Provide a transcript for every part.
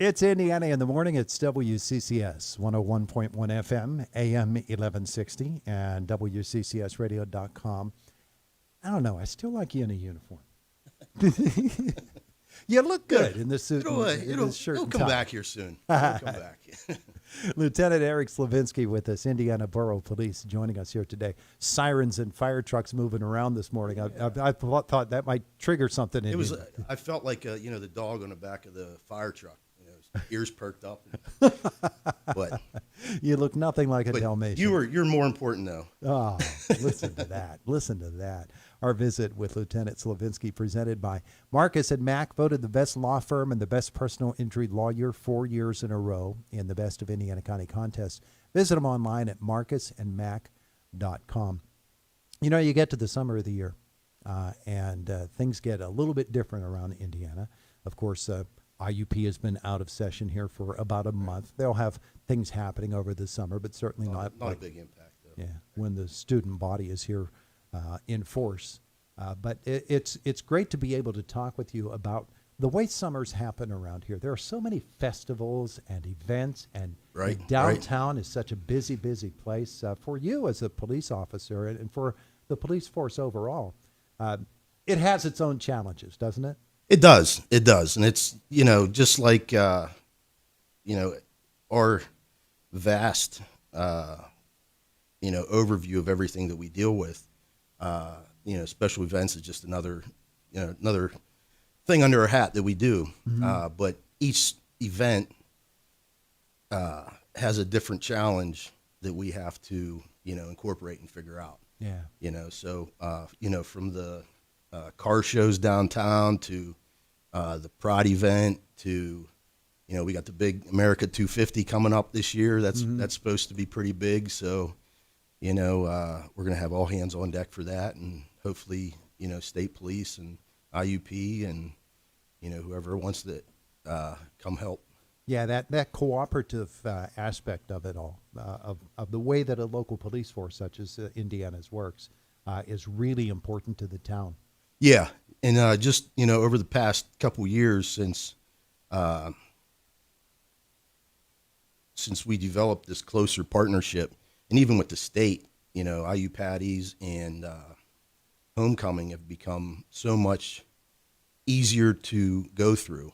It's Indiana in the morning. It's WCCS 101.1 FM, AM 1160, and WCCSradio.com. I don't know. I still like you in a uniform. You look good in this suit. It'll come back here soon. It'll come back. Lieutenant Eric Slovinsky with us, Indiana Borough Police, joining us here today. Sirens and fire trucks moving around this morning. I thought that might trigger something in you. I felt like the dog on the back of the fire truck. His ears perked up. But you look nothing like a Dalmatian. You're more important though. Oh, listen to that. Listen to that. Our visit with Lieutenant Slovinsky, presented by Marcus and Mack, voted the best law firm and the best personal injury lawyer 4 years in a row in the Best of Indiana County contest. Visit them online at marcusandmack.com. You know, you get to the summer of the year, and things get a little bit different around Indiana. Of course, IUP has been out of session here for about a month. They'll have things happening over the summer, but certainly not a big impact, though. Yeah, when the student body is here in force. But it's great to be able to talk with you about the way summers happen around here. There are so many festivals and events, and downtown is such a busy, busy place for you as a police officer and for the police force overall. It has its own challenges, doesn't it? It does. And it's, just like, our vast, overview of everything that we deal with. Special events is just another thing under our hat that we do. Mm-hmm. But each event has a different challenge that we have to, incorporate and figure out. Yeah. From the car shows downtown to the Pride event to, we got the big America 250 coming up this year. That's supposed to be pretty big. So, we're going to have all hands on deck for that, and hopefully, state police and IUP and, whoever wants to come help. Yeah, that cooperative aspect of it all, of the way that a local police force such as Indiana's works, is really important to the town. Yeah, and just, over the past couple years since we developed this closer partnership, and even with the state, IU Patties and Homecoming have become so much easier to go through,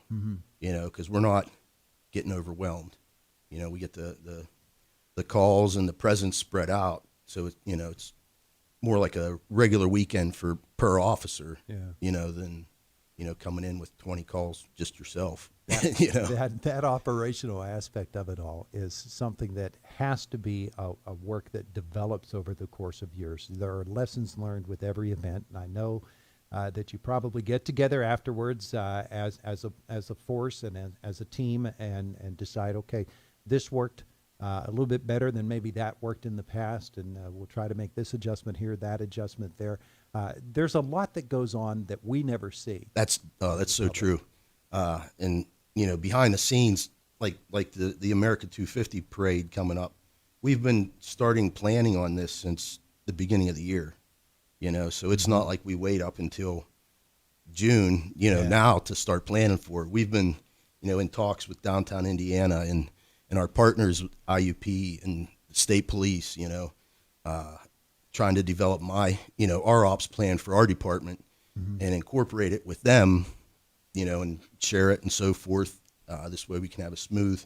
because we're not getting overwhelmed. We get the calls and the presence spread out, so it's more like a regular weekend per officer, than coming in with 20 calls just yourself. That operational aspect of it all is something that has to be a work that develops over the course of years. There are lessons learned with every event, and I know that you probably get together afterwards as a force and as a team and decide, okay, this worked a little bit better than maybe that worked in the past, and we'll try to make this adjustment here, that adjustment there. There's a lot that goes on that we never see. That's so true. And behind the scenes, like the America 250 parade coming up, we've been starting planning on this since the beginning of the year. So it's not like we wait up until June, now to start planning for it. We've been, in talks with downtown Indiana and our partners, IUP and state police, trying to develop our ops plan for our department and incorporate it with them, and share it and so forth. This way we can have a smooth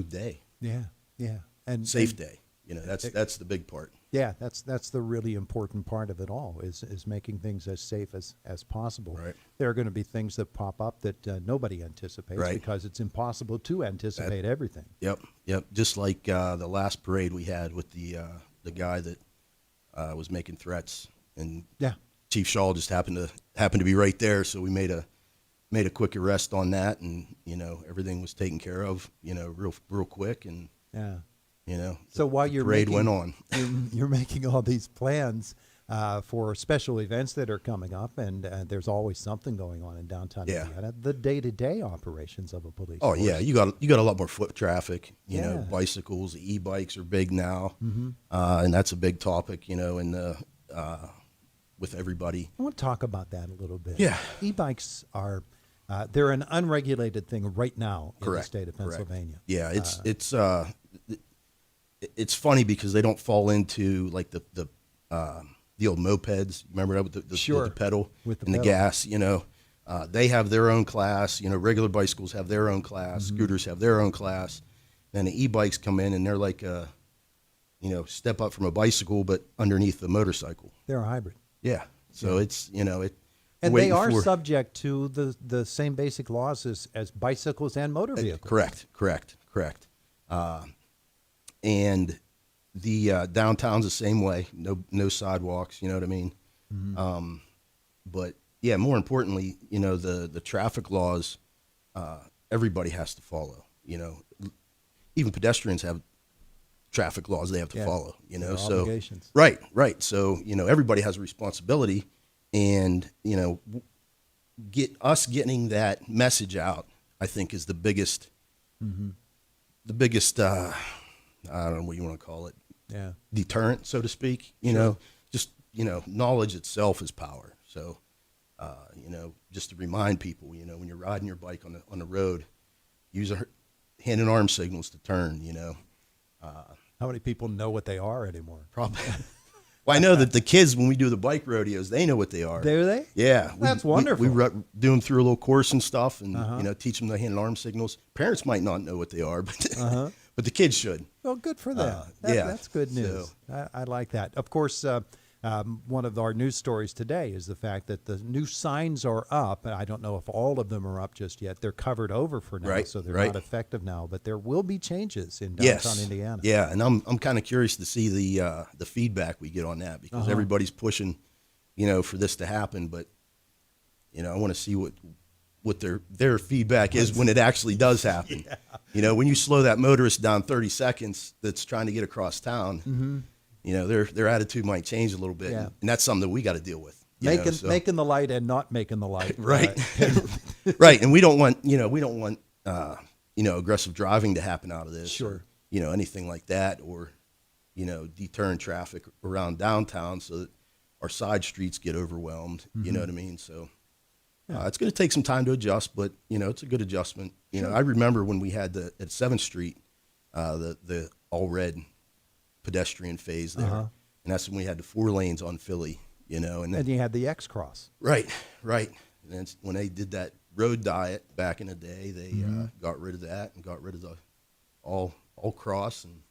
day. Yeah. And safe day. That's the big part. Yeah, that's the really important part of it all is making things as safe as possible. Right. There are going to be things that pop up that nobody anticipates because it's impossible to anticipate everything. Yep. Just like the last parade we had with the guy that was making threats, and Chief Shaw just happened to be right there, so we made a quick arrest on that, and everything was taken care of, real quick, and so while the parade went on. You're making all these plans for special events that are coming up, and there's always something going on in downtown Indiana. The day-to-day operations of a police force. Yeah, you got a lot more foot traffic. Bicycles, e-bikes are big now, and that's a big topic. In the with everybody. I want to talk about that a little bit. Yeah, e-bikes are They're an unregulated thing right now in the Correct. state of Correct. Pennsylvania. Yeah, it's funny because they don't fall into like the old mopeds. Remember that with the Sure. with the pedal With the and pedal. the gas. They have their own class. Regular bicycles have their own class. Mm-hmm. Scooters have their own class. Then the e-bikes come in and they're like step up from a bicycle but underneath the motorcycle. They're a hybrid. Yeah. So it's it. And waiting they are for- subject to the same basic laws as bicycles and motor vehicles. Correct. And the downtown's the same way. No sidewalks. You know what I mean? Mm-hmm. But yeah, more importantly, the traffic laws. Everybody has to follow. Even pedestrians have traffic laws they have to Yeah. follow. Their So obligations. right. So everybody has a responsibility, and getting that message out, I think, is the biggest. Mm-hmm. The biggest. I don't know what you want to call it. Yeah. Deterrent, so to speak. Just knowledge itself is power. So, just to remind people, when you're riding your bike on the road, use a hand and arm signals to turn. How many people know what they are anymore? Probably. Well, I know that the kids, when we do the bike rodeos, they know what they are. Do they? Yeah, That's wonderful. We do them through a little course and stuff, and Uh-huh. teach them the hand and arm signals. Parents might not know what they are, but Uh-huh. but the kids should. Well, good for them. Yeah, That's good news. I like that. Of course, one of our news stories today is the fact that the new signs are up. I don't know if all of them are up just yet. They're covered over for now, Right, so they're right. not effective now. But there will be changes in Yes. downtown Indiana. Yeah, and I'm kind of curious to see the feedback we get on that because Uh-huh. everybody's pushing, for this to happen. But I want to see what their feedback is when it actually does happen. When you slow that motorist down 30 seconds that's trying to get across town, Mm-hmm. their attitude might change a little bit, Yeah. and that's something that we got to deal with. So- Making the light and not making the light. right, right, and we don't want aggressive driving to happen out of this. Sure. Or, anything like that, or deterring traffic around downtown so that our side streets get overwhelmed. You know what I mean? So it's going to take some time to adjust, but it's a good adjustment. I remember when we had at 7th Street, the all red pedestrian phase there, Uh-huh. and that's when we had the 4 lanes on Philly. And then, And you had the X cross. right. And then when they did that road diet back in the day, they got rid of that and got rid of the all cross. And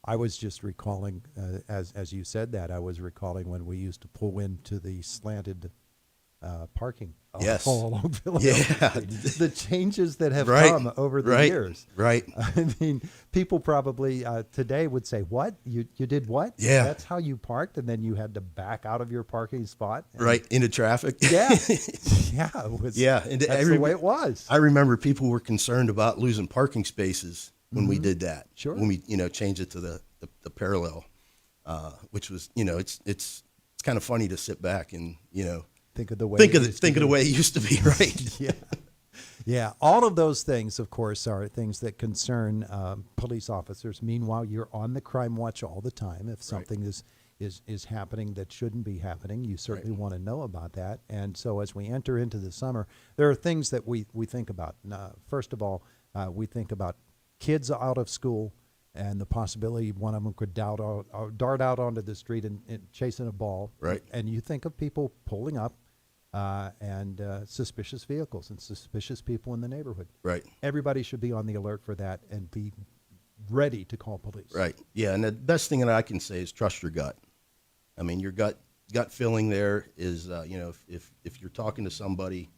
I was just recalling, as you said that, I was recalling when we used to pull into the slanted parking Yes. all along Philadelphia. Yeah. Street. The changes that have Right. come over the Right. years. Right. I mean, people probably today would say, "What? You did what? Yeah. That's how you parked, and then you had to back out of your parking spot." And Right into traffic. Yeah. Yeah. It was, Yeah, and that's the way it was. I remember people were concerned about losing parking spaces when we did that. Sure. When we changed it to the parallel, which was it's kind of funny to sit back and Think of the way. think it of used to the be. way it used to be. Right. Yeah. Yeah. All of those things, of course, are things that concern police officers. Meanwhile, you're on the crime watch all the time. If something is happening that shouldn't be happening, you certainly want to know about that. And so as we enter into the summer, there are things that we think about. First of all, we think about kids out of school and the possibility one of them could dart out onto the street and chasing a ball. Right. And you think of people pulling up and suspicious vehicles and suspicious people in the neighborhood. Right. Everybody should be on the alert for that and be ready to call police. Right. Yeah, and the best thing that I can say is trust your gut. I mean, your gut feeling there is, if you're talking to somebody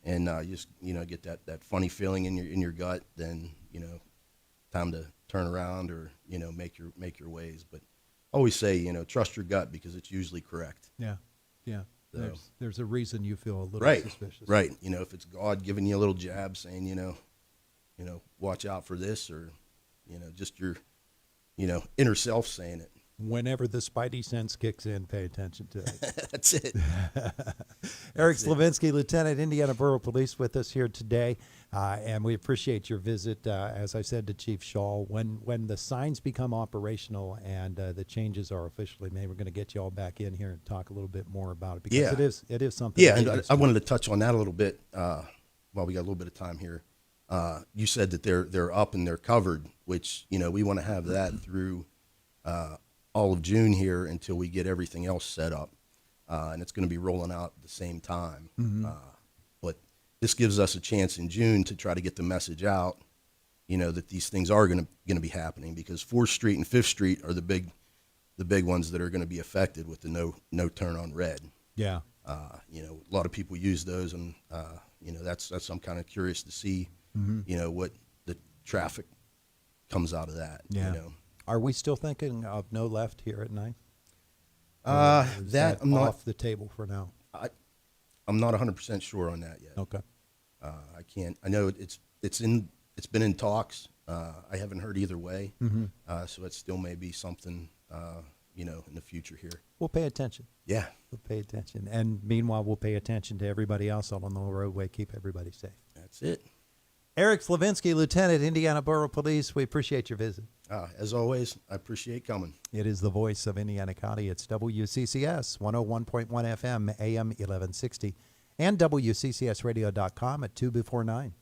and you just get that funny feeling in your gut, then time to turn around or make your ways. But always say trust your gut because it's usually correct. Yeah. Yeah. So- There's a reason you feel a little Right. suspicious. Right. If it's God giving you a little jab saying watch out for this, or just your inner self saying it. Whenever the spidey sense kicks in, pay attention to it. That's it. Eric Slovinsky, Lieutenant, Indiana Borough Police, with us here today, and we appreciate your visit. As I said to Chief Shaw, when the signs become operational and the changes are officially made, we're going to get you all back in here and talk a little bit more about it because Yeah. it is something. Yeah, that and needs I to- wanted to touch on that a little bit. while we got a little bit of time here, you said that they're up and they're covered, which, you know, we want to have that through all of June here until we get everything else set up. And it's going to be rolling out at the same time. But this gives us a chance in June to try to get the message out, you know, that these things are going to be happening, because 4th Street and 5th Street are the big ones that are going to be affected with the no turn on red. Yeah. You know, a lot of people use those, and you know, that's I'm kind of curious to see, you know, what the traffic comes out of that. Yeah. You know, Are we still thinking of no left here at 9? Is that I'm not. off the table for now. I'm not 100% sure on that yet. Okay. I can't. I know it's been in talks. I haven't heard either way. So it still may be something, you know, in the future here. We'll pay attention. Yeah. We'll pay attention. And meanwhile, we'll pay attention to everybody else out on the roadway. Keep everybody safe. That's it. Eric Slovinsky, Lieutenant, Indiana Borough Police. We appreciate your visit. As always, I appreciate coming. It is the voice of Indiana County. It's WCCS 101.1 FM, AM 1160, and WCCSradio.com at 2 before 9.